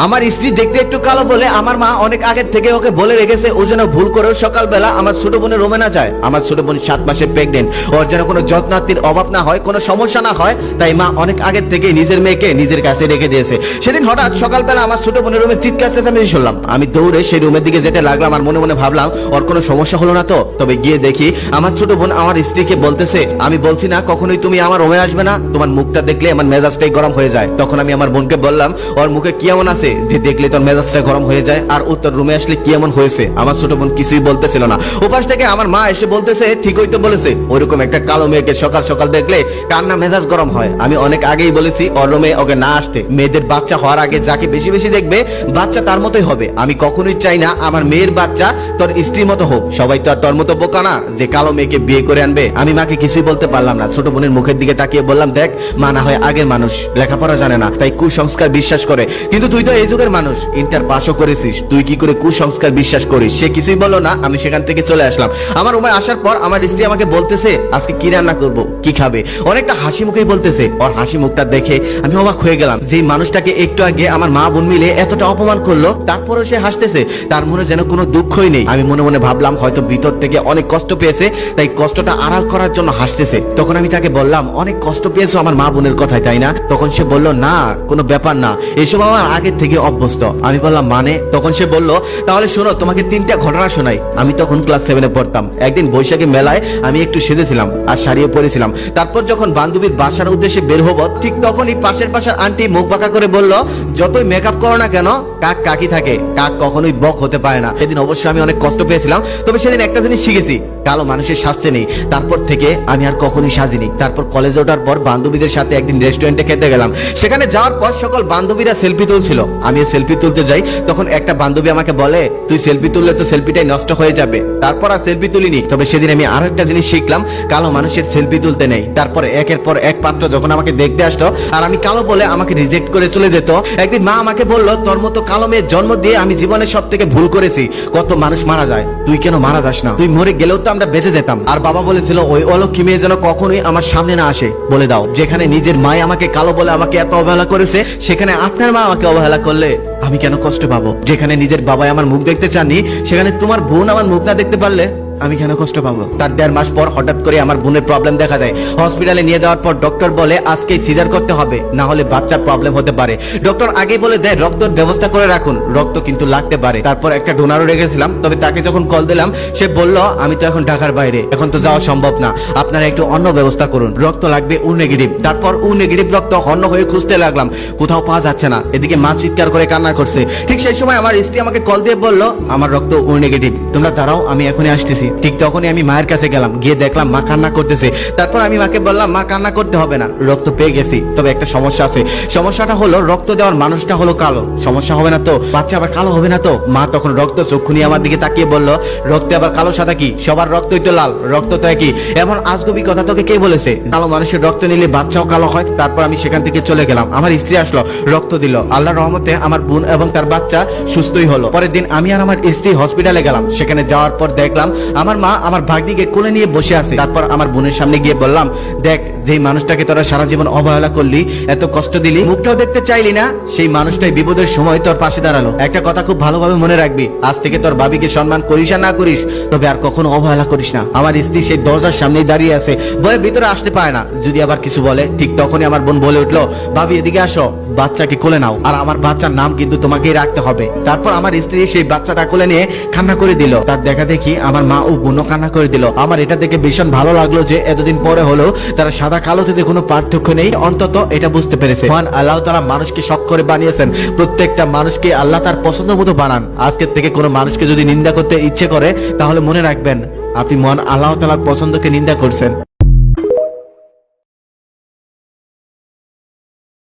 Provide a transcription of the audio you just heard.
আমার স্ত্রী দেখতে একটু কালো বলে আমার মা অনেক আগে থেকে ওকে বলে রেখেছে ও যেন ভুল করেও সকালবেলা আমার ছোট বোনের রুমে না যায়। আমার ছোট বোন 7 মাসের প্রেগনেন্ট, ওর যেন কোনো যত্নার্থীর অভাব না হয়, কোনো সমস্যা না হয়, তাই মা অনেক আগে থেকে নিজের মেয়েকে নিজের কাছে রেখে দিয়েছে। সেদিন হঠাৎ সকালবেলা আমার ছোট বোনের রুমে চিৎকার চেঁচামেচি শুনলাম। আমি দৌড়ে সেই রুমের দিকে যেতে লাগলাম আর মনে মনে ভাবলাম ওর কোনো সমস্যা হলো না তো। তবে গিয়ে দেখি আমার ছোট বোন আমার স্ত্রীকে বলতেছে, আমি বলছি না কখনোই তুমি আমার রুমে আসবে না, তোমার মুখটা দেখলে আমার মেজাজটাই গরম হয়ে যায়। তখন আমি আমার বোনকে বললাম, ওর মুখে কি এমন আছে যে দেখলে তোর মেজাজটা গরম হয়ে যায়, আর উত্তর রুমে আসলে কি এমন হয়েছে? আমার ছোট বোন কিছুই বলতেছিল না। ওপাশ থেকে আমার মা এসে বলতেছে, ঠিকই তো বলেছে, ওইরকম একটা কালো মেয়েকে সকাল সকাল দেখলে কান্না মেজাজ গরম হয়। আমি অনেক আগেই বলেছি ওর রুমে ওকে না আসতে। মেয়েদের বাচ্চা হওয়ার আগে যাকে বেশি বেশি দেখবে বাচ্চা তার মতোই হবে। আমি কখনোই চাই না আমার মেয়ের বাচ্চা তোর স্ত্রীর মতো হোক। সবাই তো আর তোর মতো বোকা না যে কালো মেয়েকে বিয়ে করে আনবে। আমি মাকে কিছুই বলতে পারলাম না। ছোট বোনের মুখের দিকে তাকিয়ে বললাম, দেখ মা না হয় আগের মানুষ, লেখাপড়া জানে না, তাই কুসংস্কার বিশ্বাস করে, কিন্তু তুই তো এই যুগের মানুষ, ইন্টার পাসও করেছিস, তুই কি করে কুসংস্কার বিশ্বাস করিস? সে কিছুই বললো না। আমি সেখান থেকে চলে আসলাম। আমার রুমে আসার পর আমার স্ত্রী আমাকে বলতেছে, আজকে কি রান্না করব, কি খাবে, অনেকটা হাসি মুখেই বলতেছে। ওর হাসি মুখটা দেখে আমি অবাক হয়ে গেলাম। যে মানুষটাকে একটু আগে আমার মা বোন মিলে এতটা অপমান করলো, তারপরও সে হাসতেছে, তার মনে যেন কোনো দুঃখই নেই। আমি মনে মনে ভাবলাম হয়তো ভিতর থেকে অনেক কষ্ট পেয়েছে, তাই কষ্টটা আড়াল করার জন্য হাসতেছে। তখন আমি তাকে বললাম, অনেক কষ্ট পেয়েছো আমার মা বোনের কথায়, তাই না? তখন সে বলল, না কোনো ব্যাপার না, এসব আমার আগের থেকে অভ্যস্ত। আমি বললাম, মানে? তখন সে বলল, তাহলে শোনো, তোমাকে 3টা ঘটনা শোনাই। আমি তখন ক্লাস 7-এ পড়তাম। একদিন বৈশাখী মেলায় আমি একটু সেজেছিলাম আর শাড়িও পরেছিলাম। তারপর যখন বান্ধবীর বাসার উদ্দেশ্যে বের হবো, ঠিক তখনই পাশের আন্টি মুখ বাঁকা করে বলল, যতই মেকআপ করো না কেন, কাক কাকি থাকে, কাক কখনোই বক হতে পারে না। সেদিন অবশ্যই আমি অনেক কষ্ট পেয়েছিলাম, তবে সেদিন একটা জিনিস শিখেছি, কালো মানুষের শাস্তি নেই। তারপর থেকে আমি আর কখনোই সাজিনি। তারপর কলেজে ওঠার পর বান্ধবীদের সাথে একদিন রেস্টুরেন্টে খেতে গেলাম। সেখানে যাওয়ার পর সকল বান্ধবীরা সেলফি তুলছিল, আমিও সেলফি তুলতে যাই। তখন একটা বান্ধবী আমাকে বলে, তুই সেলফি তুললে তো সেলফিটাই নষ্ট হয়ে যাবে। তারপর আর সেলফি তুলিনি। তবে সেদিন আমি আরো একটা জিনিস শিখলাম, কালো মানুষের সেলফি তুলতে নেই। তারপর একের পর এক পাত্র যখন আমাকে দেখতে আসতো আর আমি কালো বলে আমাকে রিজেক্ট করে চলে যেত। একদিন মা আমাকে বলল, তোর মতো কালো মেয়ের জন্ম দিয়ে আমি জীবনে সব থেকে ভুল করেছি। কত মানুষ মারা যায়, তুই কেন মারা যাস না? তুই মরে গেলেও তো আমরা বেঁচে যেতাম। আর বাবা বলেছিল, ওই অলক্ষী মেয়ে যেন কখনোই আমার সামনে না আসে। বলে দাও, যেখানে নিজের মা আমাকে কালো বলে আমাকে এত অবহেলা করেছে, সেখানে আপনার মা আমাকে অবহেলা করলে আমি কেন কষ্ট পাবো? যেখানে নিজের বাবাই আমার মুখ দেখতে চাননি, সেখানে তোমার বোন আমার মুখ না দেখতে পারলে আমি কেন কষ্ট পাবো? তার 1.5 মাস পর হঠাৎ করে আমার বোনের প্রবলেম দেখা দেয়। হসপিটালে নিয়ে যাওয়ার পর ডক্টর বলে, আজকেই সিজার করতে হবে, না হলে বাচ্চার প্রবলেম হতে পারে। ডক্টর আগে বলে দেয় রক্তের ব্যবস্থা করে রাখুন, রক্ত কিন্তু লাগতে পারে। তারপর একটা ডোনারও রেখেছিলাম, তবে তাকে যখন কল দিলাম সে বলল, আমি তো এখন ঢাকার বাইরে, এখন তো যাওয়া সম্ভব না, আপনারা একটু অন্য ব্যবস্থা করুন, রক্ত লাগবে ও নেগেটিভ। তারপর ও নেগেটিভ রক্ত অন্য হয়ে খুঁজতে লাগলাম, কোথাও পাওয়া যাচ্ছে না। এদিকে মা চিৎকার করে কান্না করছে। ঠিক সেই সময় আমার স্ত্রী আমাকে কল দিয়ে বলল, আমার রক্ত ও নেগেটিভ, তোমরা দাঁড়াও, আমি এখনই আসতেছি। ঠিক তখনই আমি মায়ের কাছে গেলাম, গিয়ে দেখলাম মা কান্না করতেছে। তারপর আমি মাকে বললাম, মা কান্না করতে হবে না, রক্ত পেয়ে গেছি, তবে একটা সমস্যা আছে। সমস্যাটা হলো রক্ত দেওয়ার মানুষটা হলো কালো। সমস্যা হবে না তো? বাচ্চা আবার কালো হবে না তো? মা তখন রক্ত চক্ষু নিয়ে আমার দিকে তাকিয়ে বলল, রক্তে আবার কালো সাদা কি? সবার রক্তই তো লাল, রক্ত তো একই। এমন আজগবি কথা তোকে কে বলেছে? কালো মানুষের রক্ত নিলে বাচ্চাও কালো হয়? তারপর আমি সেখান থেকে চলে গেলাম। আমার স্ত্রী আসলো, রক্ত দিল। আল্লাহর রহমতে আমার বোন এবং তার বাচ্চা সুস্থই হলো। পরের দিন আমি আর আমার স্ত্রী হসপিটালে গেলাম। সেখানে যাওয়ার পর দেখলাম আমার মা আমার ভাগ্নিকে কোলে নিয়ে বসে আছে। তারপর আমার বোনের সামনে গিয়ে বললাম, দেখ, যেই মানুষটাকে তোরা সারা জীবন অবহেলা করলি, এত কষ্ট দিলি, মুখটাও দেখতে চাইলি না, সেই মানুষটাই বিপদের সময় তোর পাশে দাঁড়ালো। একটা কথা খুব ভালোভাবে মনে রাখবি, আজ থেকে তোর ভাবিকে সম্মান করিস আর না করিস, তবে আর কখনো অবহেলা করিস না। আমার স্ত্রী সেই দরজার সামনেই দাঁড়িয়ে আছে, ভয়ে ভিতরে আসতে পারে না, যদি আবার কিছু বলে। ঠিক তখনই আমার বোন বলে উঠলো, ভাবি এদিকে আসো, বাচ্চাকে কোলে নাও, আর আমার বাচ্চার নাম কিন্তু তোমাকেই রাখতে হবে। তারপর আমার স্ত্রী সেই বাচ্চাটা কোলে নিয়ে কান্না করে দিল। তার দেখা দেখি আমার মা ও বোনও কান্না করে দিল। আমার এটা দেখে ভীষণ ভালো লাগলো যে এতদিন পরে হলেও তারা সাদা কালোতে যে কোনো পার্থক্য নেই, অন্তত এটা বুঝতে পেরেছে। মহান আল্লাহ তাআলা মানুষকে শখ করে বানিয়েছেন, প্রত্যেকটা মানুষকে আল্লাহ তার পছন্দ মতো বানান। আজকের থেকে কোনো মানুষকে যদি নিন্দা করতে ইচ্ছে করে, তাহলে মনে রাখবেন আপনি মহান আল্লাহ তাআলার পছন্দকে নিন্দা করছেন।